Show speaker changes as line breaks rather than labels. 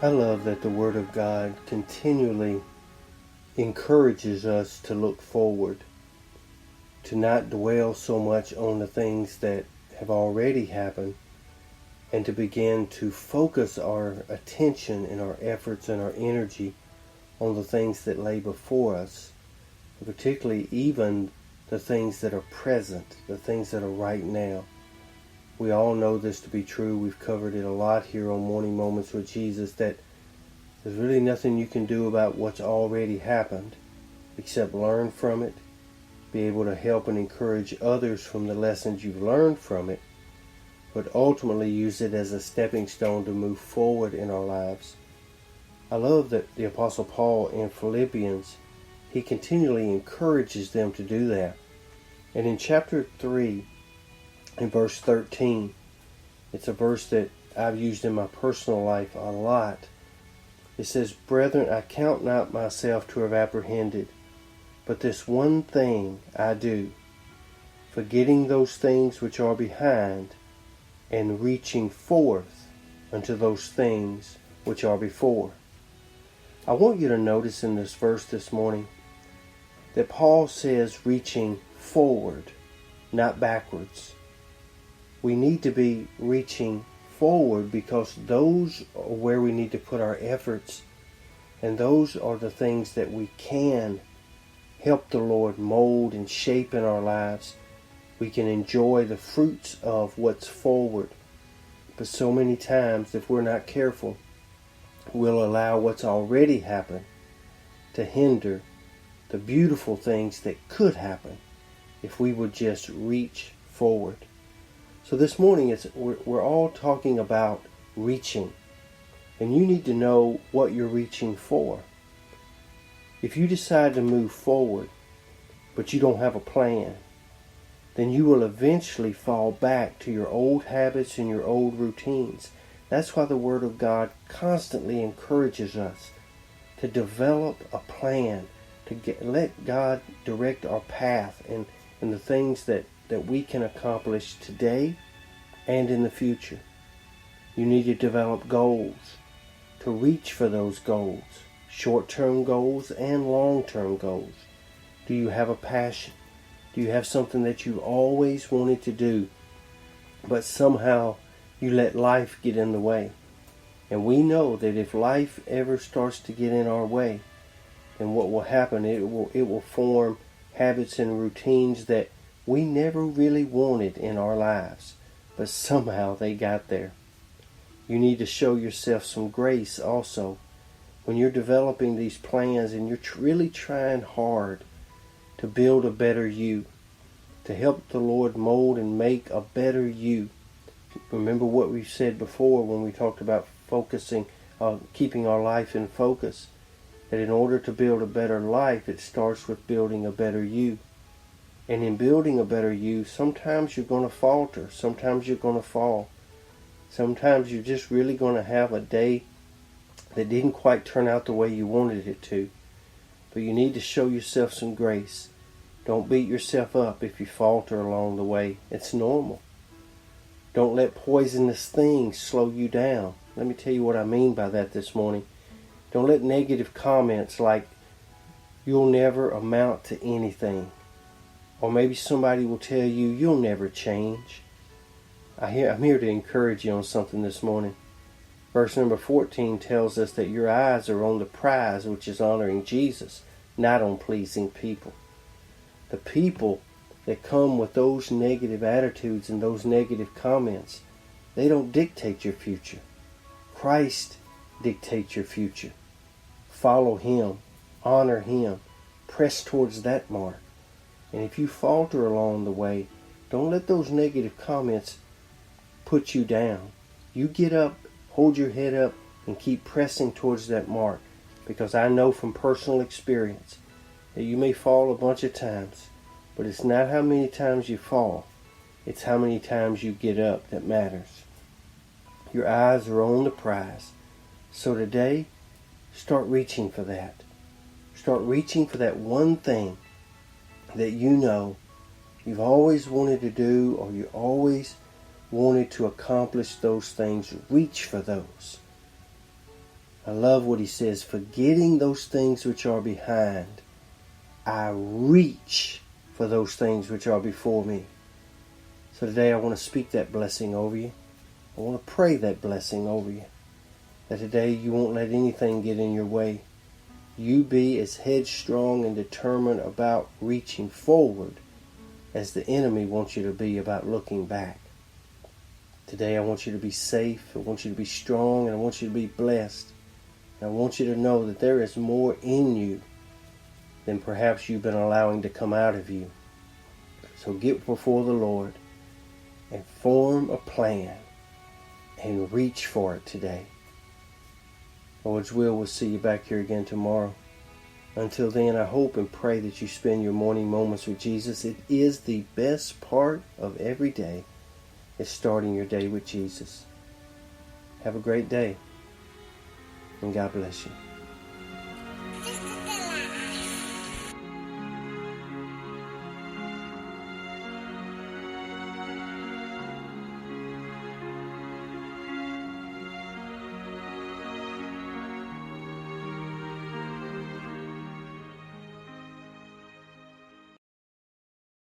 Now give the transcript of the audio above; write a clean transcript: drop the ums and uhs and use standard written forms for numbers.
I love that the Word of God continually encourages us to look forward, to not dwell so much on the things that have already happened, and to begin to focus our attention and our efforts and our energy on the things that lay before us, particularly even the things that are present, the things that are right now. We all know this to be true. We've covered it a lot here on Morning Moments with Jesus, that there's really nothing you can do about what's already happened except learn from it, be able to help and encourage others from the lessons you've learned from it, but ultimately use it as a stepping stone to move forward in our lives. I love that the Apostle Paul in Philippians, he continually encourages them to do that. And in chapter 3, in verse 13, it's a verse that I've used in my personal life a lot. It says, "Brethren, I count not myself to have apprehended, but this one thing I do, forgetting those things which are behind, and reaching forth unto those things which are before." I want you to notice in this verse this morning that Paul says reaching forward, not backwards. We need to be reaching forward because those are where we need to put our efforts, and those are the things that we can help the Lord mold and shape in our lives. We can enjoy the fruits of what's forward. But so many times, if we're not careful, we'll allow what's already happened to hinder the beautiful things that could happen if we would just reach forward. So this morning, we're all talking about reaching. And you need to know what you're reaching for. If you decide to move forward, but you don't have a plan, then you will eventually fall back to your old habits and your old routines. That's why the Word of God constantly encourages us to develop a plan, to let God direct our path and the things that we can accomplish today and in the future. You need to develop goals, to reach for those goals, short-term goals and long-term goals. Do you have a passion? Do you have something that you always wanted to do, but somehow you let life get in the way? And we know that if life ever starts to get in our way, then what will happen, it will form habits and routines that we never really wanted in our lives, but somehow they got there. You need to show yourself some grace also when you're developing these plans and you're really trying hard to build a better you, to help the Lord mold and make a better you. Remember what we said before when we talked about focusing, keeping our life in focus, that in order to build a better life, it starts with building a better you. And in building a better you, sometimes you're going to falter. Sometimes you're going to fall. Sometimes you're just really going to have a day that didn't quite turn out the way you wanted it to. But you need to show yourself some grace. Don't beat yourself up if you falter along the way. It's normal. Don't let poisonous things slow you down. Let me tell you what I mean by that this morning. Don't let negative comments like, "You'll never amount to anything," or maybe somebody will tell you, "You'll never change." I'm here to encourage you on something this morning. Verse number 14 tells us that your eyes are on the prize, which is honoring Jesus, not on pleasing people. The people that come with those negative attitudes and those negative comments, they don't dictate your future. Christ dictates your future. Follow Him, honor Him, press towards that mark. And if you falter along the way, don't let those negative comments put you down. You get up, hold your head up, and keep pressing towards that mark. Because I know from personal experience that you may fall a bunch of times, but it's not how many times you fall, it's how many times you get up that matters. Your eyes are on the prize. So today, start reaching for that. Start reaching for that one thing that you know you've always wanted to do, or you always wanted to accomplish those things. Reach for those. I love what he says, forgetting those things which are behind, I reach for those things which are before me. So today I want to speak that blessing over you. I want to pray that blessing over you. That today you won't let anything get in your way. You be as headstrong and determined about reaching forward as the enemy wants you to be about looking back. Today I want you to be safe, I want you to be strong, and I want you to be blessed. And I want you to know that there is more in you than perhaps you've been allowing to come out of you. So get before the Lord and form a plan and reach for it today. Lord's will, we'll see you back here again tomorrow. Until then, I hope and pray that you spend your morning moments with Jesus. It is the best part of every day, is starting your day with Jesus. Have a great day, and God bless you.